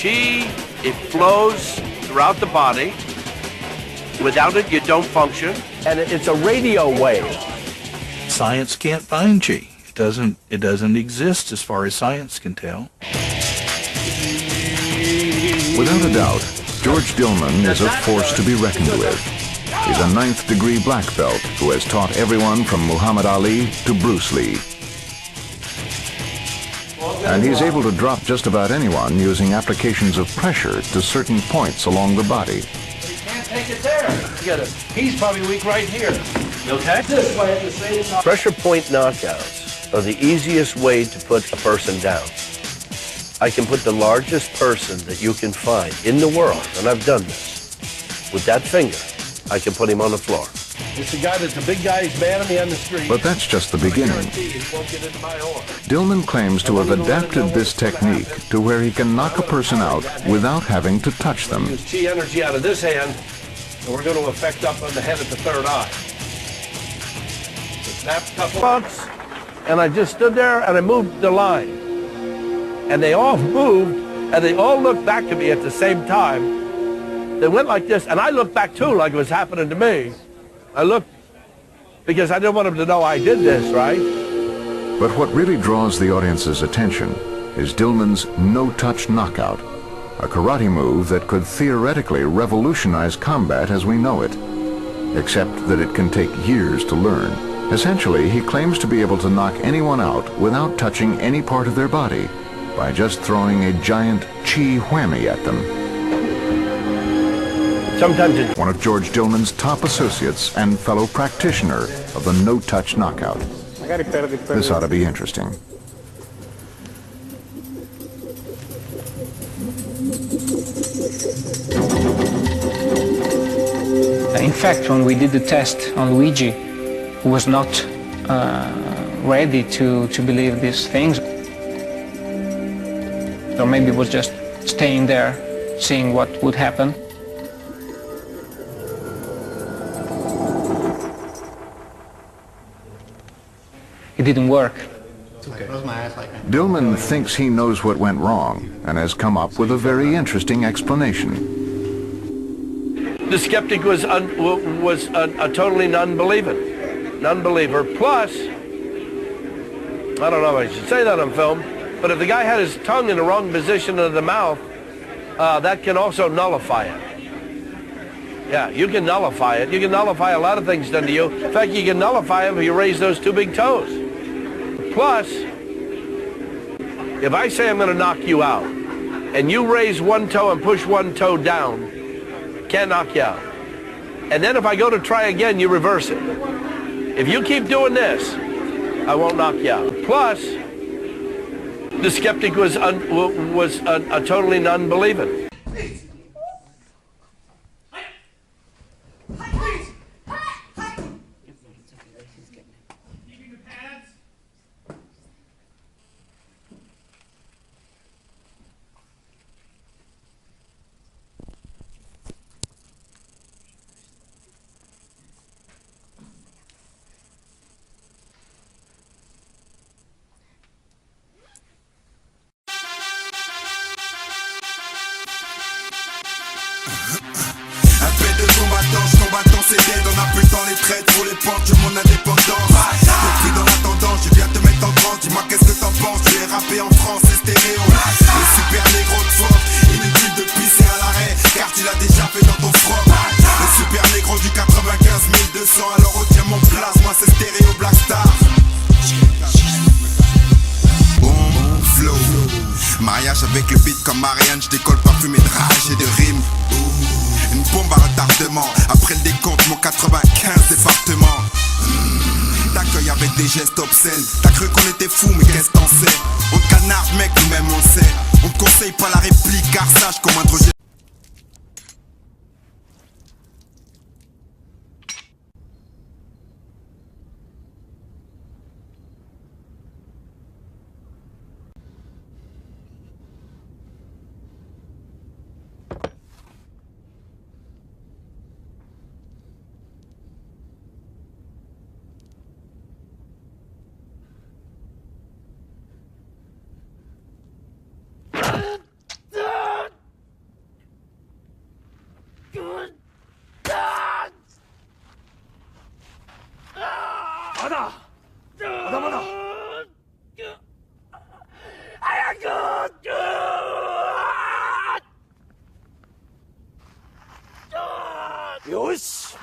Chi, it flows throughout the body. Without it, you don't function. And it's a radio wave. Science can't find chi. It doesn't exist as far as science can tell. Without a doubt, George Dillman is a force to be reckoned with. He's a ninth-degree black belt who has taught everyone from Muhammad Ali to Bruce Lee. And he's able to drop just about anyone using applications of pressure to certain points along the body. You can't take it there. Get it. He's probably weak right here. You okay? This way at the same time. Pressure point knockouts are the easiest way to put a person down. I can put the largest person that you can find in the world, and I've done this, with that finger. I can put him on the floor. It's a guy that's a big guy, he's man on the street. But that's just the beginning. Dillman claims to have adapted this technique to where he can knock a person out without having to touch them. Use chi energy out of this hand, and we're going to affect up on the head at the third eye. Snapped a couple months, and I just stood there and I moved the line. And they all moved, and they all looked back to me at the same time. They went like this, and I looked back too, like it was happening to me. I looked because I didn't want them to know I did this, right? But what really draws the audience's attention is Dillman's no-touch knockout, a karate move that could theoretically revolutionize combat as we know it, except that it can take years to learn. Essentially, he claims to be able to knock anyone out without touching any part of their body by just throwing a giant chi whammy at them. Sometimes it's one of George Dillman's top associates and fellow practitioner of the no-touch knockout. This ought to be interesting. In fact, when we did the test on Luigi, he was not ready to believe these things. Or maybe it was just staying there, seeing what would happen. It didn't work. Dillman thinks he knows what went wrong and has come up with a very interesting explanation. the skeptic was a totally non-believer. Plus, I don't know if I should say that on film, but if the guy had his tongue in the wrong position of the mouth, that can also nullify it. Yeah, you can nullify it. You can nullify a lot of things done to you. In fact, you can nullify them if you raise those two big toes. Plus, if I say I'm going to knock you out, and you raise one toe and push one toe down, can't knock you out. And then if I go to try again, you reverse it. If you keep doing this, I won't knock you out. Plus, the skeptic was a totally non-believing. Combattant, c'est dead, on a plus le temps, les traites pour les pentes de mon indépendance. Repris dans la tendance, je viens te mettre en transe. Dis-moi qu'est-ce que t'en penses, tu es rappé en France, c'est stéréo. Le super négro de force, inutile de pisser à l'arrêt, car tu l'as déjà fait dans ton froc. Le super négro du 95 200, alors retiens mon place, moi c'est stéréo Black Star. Bon flow, mariage avec le beat comme Marianne, je décolle parfumé de rage et de rimes. Une bombe à retardement, après le décompte, mon 95 département. T'accueilles avec des gestes obscènes. T'as cru qu'on était fous, mais qu'est-ce t'en sais? On te canarde mec, nous-mêmes on le sait. On te conseille pas la réplique, car sache qu'au moindre geste. よし